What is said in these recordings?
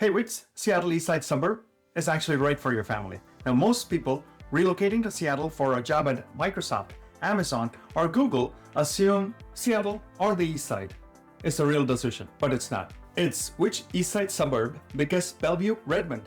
Hey, which Seattle Eastside Suburb is actually right for your family? Now, most people relocating to Seattle for a job at Microsoft, Amazon, or Google assume Seattle or the East Side is a real decision, but it's not. It's which Eastside suburb, because Bellevue, Redmond,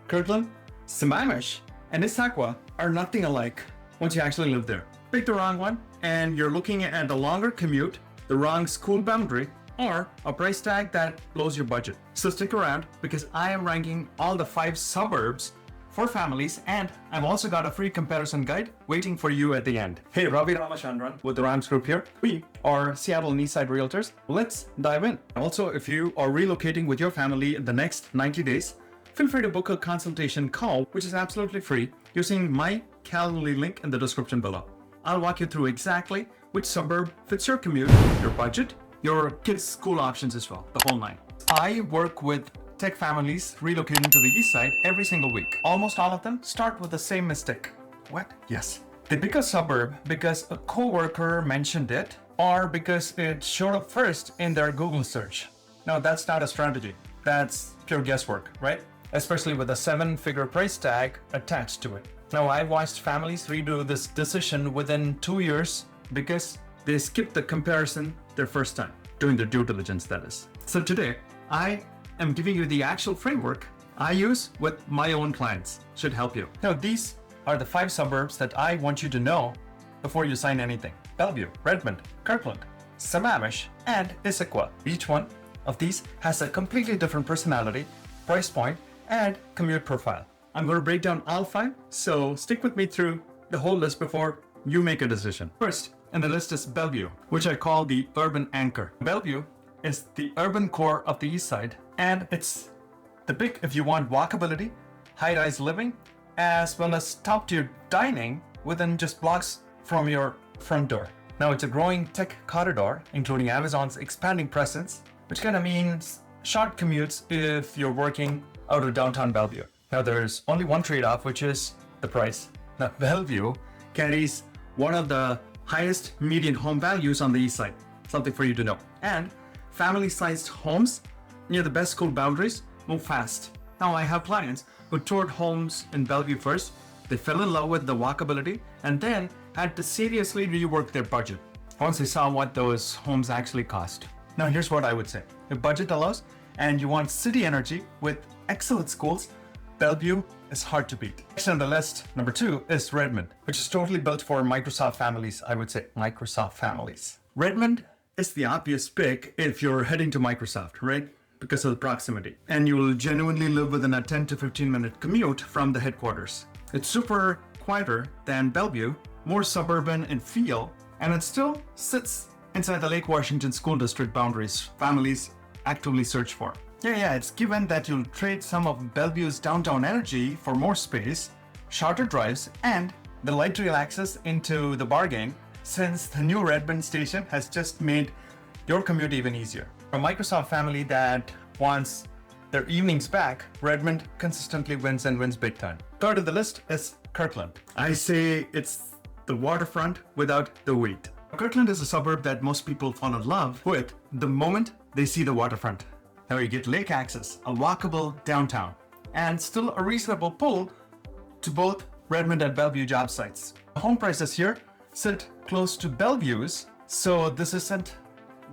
Kirkland, Sammamish, and Issaquah are nothing alike once you actually live there. Pick the wrong one, and you're looking at a longer commute, the wrong school boundary, or a price tag that blows your budget. So stick around, because I am ranking all the 5 suburbs for families, and I've also got a free comparison guide waiting for you at the end. Hey, Ravi Ramachandran with the Rams Group here. We are Seattle and Eastside Realtors. Let's dive in. Also, if you are relocating with your family in the next 90 days, feel free to book a consultation call, which is absolutely free, using my Calendly link in the description below. I'll walk you through exactly which suburb fits your commute, your budget, your kids' school options as well, the whole nine. I work with tech families relocating to the east side every single week. Almost all of them start with the same mistake. What? Yes. They pick a suburb because a coworker mentioned it, or because it showed up first in their Google search. Now, that's not a strategy. That's pure guesswork, right? Especially with a 7-figure price tag attached to it. Now, I've watched families redo this decision within 2 years because they skipped the comparison their first time, doing their due diligence, that is. So today, I am giving you the actual framework I use with my own clients. Should help you. Now, these are the 5 suburbs that I want you to know before you sign anything. Bellevue, Redmond, Kirkland, Sammamish, and Issaquah. Each one of these has a completely different personality, price point, and commute profile. I'm going to break down all 5, so stick with me through the whole list before you make a decision. First, and the list is Bellevue, which I call the urban anchor. Bellevue is the urban core of the east side, and it's the pick if you want walkability, high-rise living, as well as top-tier dining within just blocks from your front door. Now, it's a growing tech corridor, including Amazon's expanding presence, which kind of means short commutes if you're working out of downtown Bellevue. Now, there's only one trade-off, which is the price. Now, Bellevue carries one of the highest median home values on the east side, something for you to know. And family-sized homes near the best school boundaries move fast. Now, I have clients who toured homes in Bellevue first, they fell in love with the walkability, and then had to seriously rework their budget once they saw what those homes actually cost. Now, here's what I would say. If budget allows, and you want city energy with excellent schools, Bellevue is hard to beat. Next on the list, number 2, is Redmond, which is totally built for Microsoft families, I would say. Microsoft families. Redmond is the obvious pick if you're heading to Microsoft, right? Because of the proximity. And you will genuinely live within a 10 to 15 minute commute from the headquarters. It's super quieter than Bellevue, more suburban in feel, and it still sits inside the Lake Washington School District boundaries families actively search for. Yeah, it's given that you'll trade some of Bellevue's downtown energy for more space, shorter drives, and the light rail access into the bargain, since the new Redmond station has just made your commute even easier. For a Microsoft family that wants their evenings back, Redmond consistently wins and wins big time. Third of the list is Kirkland. I say it's the waterfront without the wheat. Kirkland is a suburb that most people fall in love with the moment they see the waterfront. Now you get lake access, a walkable downtown, and still a reasonable pull to both Redmond and Bellevue job sites. Home prices here sit close to Bellevue's, so this isn't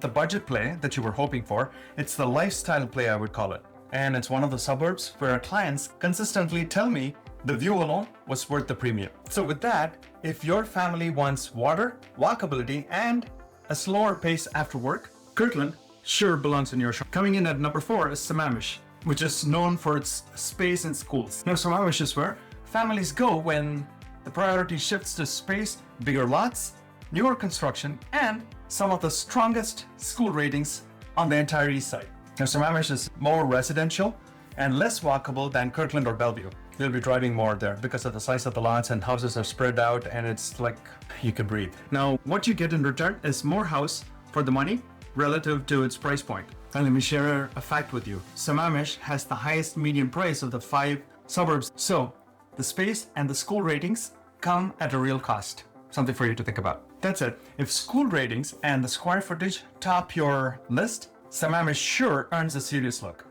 the budget play that you were hoping for. It's the lifestyle play, I would call it. And it's one of the suburbs where our clients consistently tell me the view alone was worth the premium. So with that, if your family wants water, walkability, and a slower pace after work, Kirkland sure belongs in your shop. Coming in at number 4 is Sammamish, which is known for its space in schools. Now, Sammamish is where families go when the priority shifts to space, bigger lots, newer construction, and some of the strongest school ratings on the entire east side. Now, Sammamish is more residential and less walkable than Kirkland or Bellevue. You'll be driving more there because of the size of the lots, and houses are spread out, and it's like you can breathe. Now, what you get in return is more house for the money relative to its price point. And let me share a fact with you. Sammamish has the highest median price of the 5 suburbs. So the space and the school ratings come at a real cost. Something for you to think about. That's it. If school ratings and the square footage top your list, Sammamish sure earns a serious look.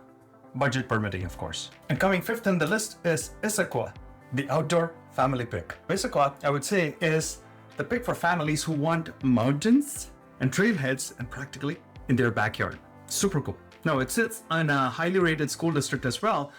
budget permitting, of course. And coming fifth in the list is Issaquah, the outdoor family pick. Issaquah, I would say, is the pick for families who want mountains and trailheads and practically in their backyard. Super cool. Now, it sits in a highly rated school district as well,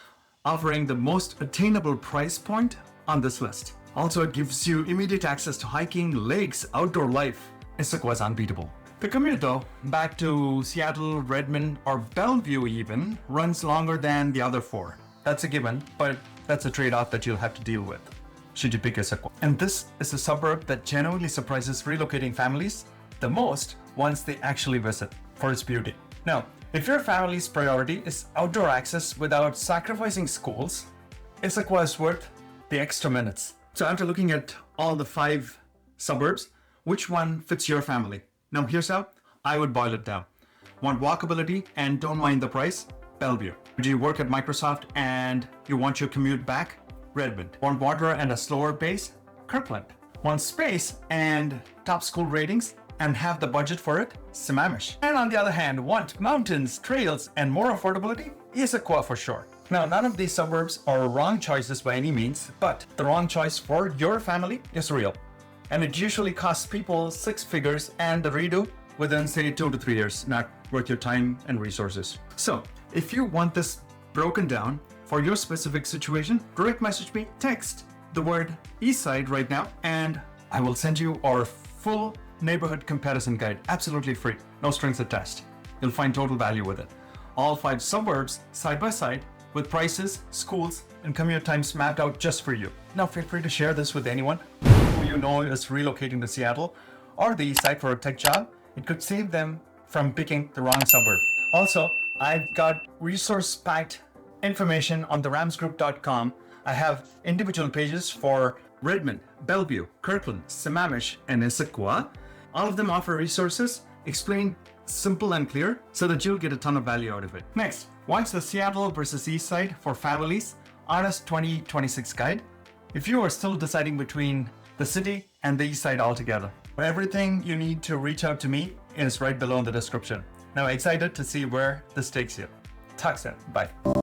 offering the most attainable price point on this list. Also, it gives you immediate access to hiking, lakes, outdoor life. Issaquah is unbeatable. The commute, though, back to Seattle, Redmond, or Bellevue even, runs longer than the other four. That's a given, but that's a trade-off that you'll have to deal with should you pick Issaquah. And this is a suburb that genuinely surprises relocating families the most once they actually visit for its beauty. Now, if your family's priority is outdoor access without sacrificing schools, Issaquah is worth the extra minutes. So after looking at all the 5 suburbs, which one fits your family? Now here's how I would boil it down. Want walkability and don't mind the price? Bellevue. Do you work at Microsoft and you want your commute back? Redmond. Want water and a slower pace? Kirkland. Want space and top school ratings and have the budget for it? Sammamish. And on the other hand, want mountains, trails, and more affordability? Issaquah for sure. Now, none of these suburbs are wrong choices by any means, but the wrong choice for your family is real. And it usually costs people 6 figures and the redo within, say, 2 to 3 years, not worth your time and resources. So, if you want this broken down for your specific situation, direct message me, text the word Eastside right now, and I will send you our full neighborhood comparison guide, absolutely free, no strings attached. You'll find total value with it. All 5 suburbs side by side with prices, schools, and commute times mapped out just for you. Now feel free to share this with anyone who you know is relocating to Seattle or the East Side for a tech job. It could save them from picking the wrong suburb. Also, I've got resource-packed information on the ramsgroup.com. I have individual pages for Redmond, Bellevue, Kirkland, Sammamish, and Issaquah. All of them offer resources explained simple and clear so that you'll get a ton of value out of it. Next, watch the Seattle versus East Side for families Honest 2026 guide if you are still deciding between the city and the East Side altogether. Everything you need to reach out to me is right below in the description. Now, excited to see where this takes you. Talk soon. Bye.